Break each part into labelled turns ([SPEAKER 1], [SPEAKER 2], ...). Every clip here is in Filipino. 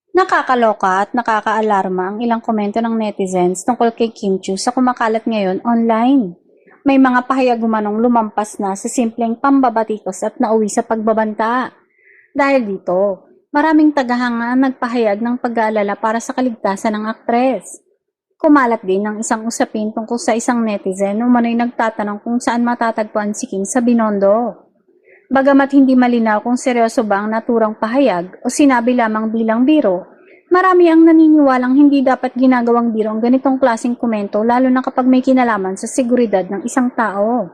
[SPEAKER 1] Nakakaloka at nakakaalarma ang ilang komento ng netizens tungkol kay Kim Chiu sa kumakalat ngayon online. May mga pahayag umanong lumampas na sa simpleng pambabatikos at nauwi sa pagbabanta. Dahil dito, maraming tagahanga ang nagpahayag ng pag-aalala para sa kaligtasan ng aktres. Kumalat din ang isang usapin tungkol sa isang netizen umano'y nagtatanong kung saan matatagpuan si Kim sa Binondo. Bagamat hindi malinaw kung seryoso ba ang naturang pahayag o sinabi lamang bilang biro, marami ang naniniwalang hindi dapat ginagawang biro ang ganitong klaseng komento lalo na kapag may kinalaman sa seguridad ng isang tao.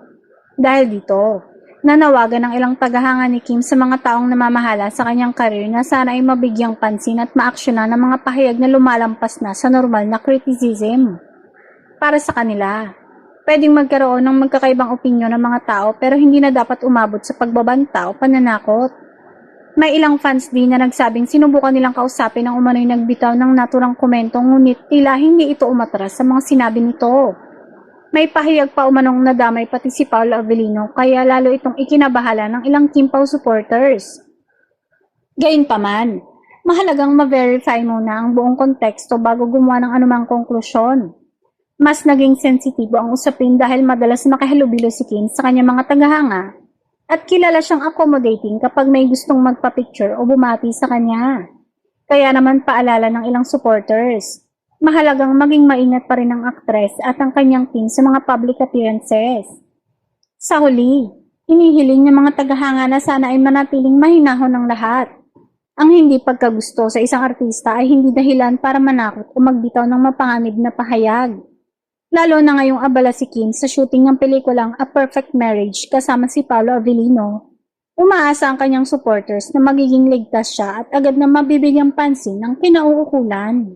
[SPEAKER 1] Dahil dito, nanawagan ng ilang tagahanga ni Kim sa mga taong namamahala sa kanyang karir na sana ay mabigyang pansin at maaksyonan ng mga pahayag na lumalampas na sa normal na criticism. Para sa kanila, pwedeng magkaroon ng magkakaibang opinyon ng mga tao pero hindi na dapat umabot sa pagbabanta o pananakot. May ilang fans din na nagsabing sinubukan nilang kausapin ang umano'y nagbitaw ng naturang komento ngunit tila hindi ito umatras sa mga sinabi nito. May pahayag pa umanong nadamay pati si Paolo Avellino kaya lalo itong ikinabahala ng ilang Kim Pao supporters. Gayunpaman, mahalagang ma-verify muna ang buong konteksto bago gumawa ng anumang konklusyon. Mas naging sensitibo ang usapin dahil madalas makahalubilo si Kim sa kanyang mga tagahanga at kilala siyang accommodating kapag may gustong magpa-picture o bumati sa kanya. Kaya naman paalala ng ilang supporters, mahalagang maging maingat pa rin ang aktres at ang kanyang team sa mga public appearances. Sa huli, hinihiling ng mga tagahanga na sana ay manatiling mahinahon ng lahat. Ang hindi pagkagusto sa isang artista ay hindi dahilan para manakot o magbitaw ng mapanganib na pahayag. Lalo na ngayong abala si Kim sa shooting ng pelikulang A Perfect Marriage kasama si Paolo Avellino. Umaasa ang kanyang supporters na magiging ligtas siya at agad na mabibigyang pansin ng kinauukulan.